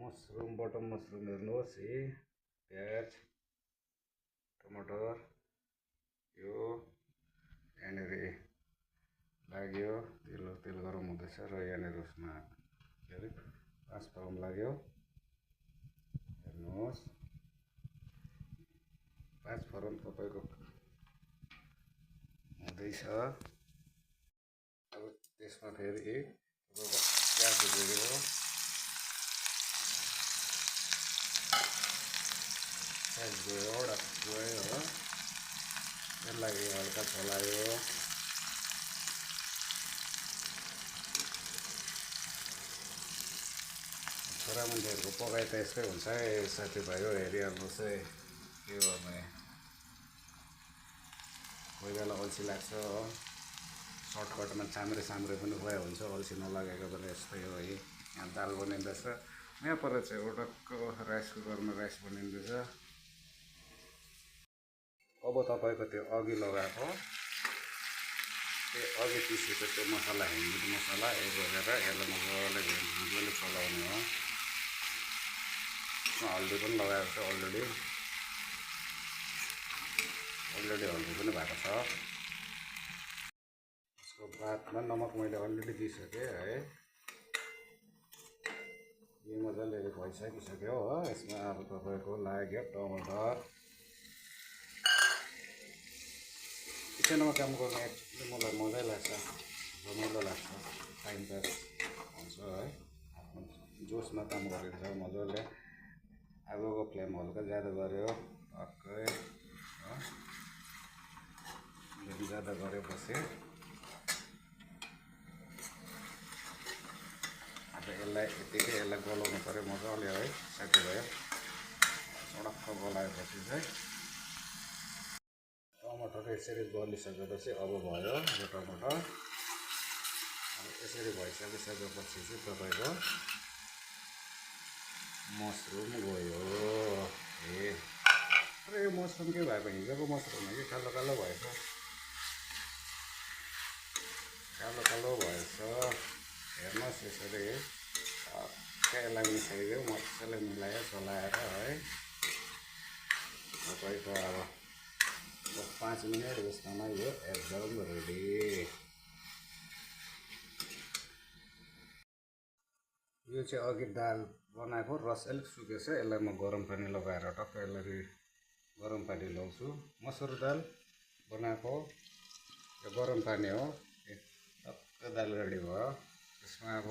Mushroom button mushroom हेर्नुहोस् है, प्याज टमाटर यो यहाँनिर लाग्यो, तेल गरम हुँदैछ र यहाँनिर उसमा के अरे 5 फोरन लाग्यो। हेर्नुहोस् 5 फोरन तपाईँको हुँदैछ। अब त्यसमा फेरि तपाईँको प्याज गयो, गयो हो, त्यसलाई हल्का चलायो। छोरा मान्छेहरूको पकाइ त यस्तै हुन्छ है साथीभाइहरू, हेरिहाल्नुहोस् है के गर्ने। कोही बेला अल्छी लाग्छ हो, सर्टकटमा चाम्रे पनि खुवाइ हुन्छ, अल्छी नलागेको बेला यस्तै हो है। यहाँ दाल बनिँदैछ, यहाँ पर चाहिँ एउटाको राइस कुकरमा राइस बनिँदैछ। अब तपाईँको त्यो अघि लगाएको त्यो अघि पिसेको त्यो मसला हिँड्ने मसला यो गरेर यसलाई मजाले चलाउने हो। हल्दी पनि लगाएको छ, अलरेडी हल्दी पनि भएको छ। यसको बादमा नमक मैले अलरेडी दिइसकेँ है, यो मजाले भइसकिसक्यो हो। यसमा अब तपाईँको लाग्यो टमाटर। किचनमा काम गर्नु एक्चुअली मलाई मजै लाग्छ, रमाइलो लाग्छ, टाइम पास हुन्छ है। आफ्नो जोसमा काम गरिन्छ मजाले। आगोको फ्लेम हल्का ज्यादा गऱ्यो, टक्कै फ्लेम ज्यादा गरेपछि अब यसलाई गलाउनु पऱ्यो मजाले है साथीभाइ। सडक्क गलाएपछि चाहिँ टमाटर यसरी गलिसकेपछि अब भयो यो टमाटर। अब यसरी भइसकेपछि चाहिँ तपाईँको मसरुम गयो। अरे यो मसरुम के भएको, हिजोको मसरुम हो कि कालो भएछ, कालो भएछ। हेर्नुहोस् यसरी यसलाई मिसाइदियो, मजाले मिलायो चलाएर है। तपाईँको अब 5 मिनट यसमा यो एकदम रेडी। यो चाहिँ अघि दाल बनाएको रस अलिक सुकेछ, यसलाई म गरम पानी लगाएर टक्क यसलाई गरम पानी लाउँछु। मसुर दाल बनाएको यो गरम पानी हो, टक्क दाल रेडी भयो। यसमा अब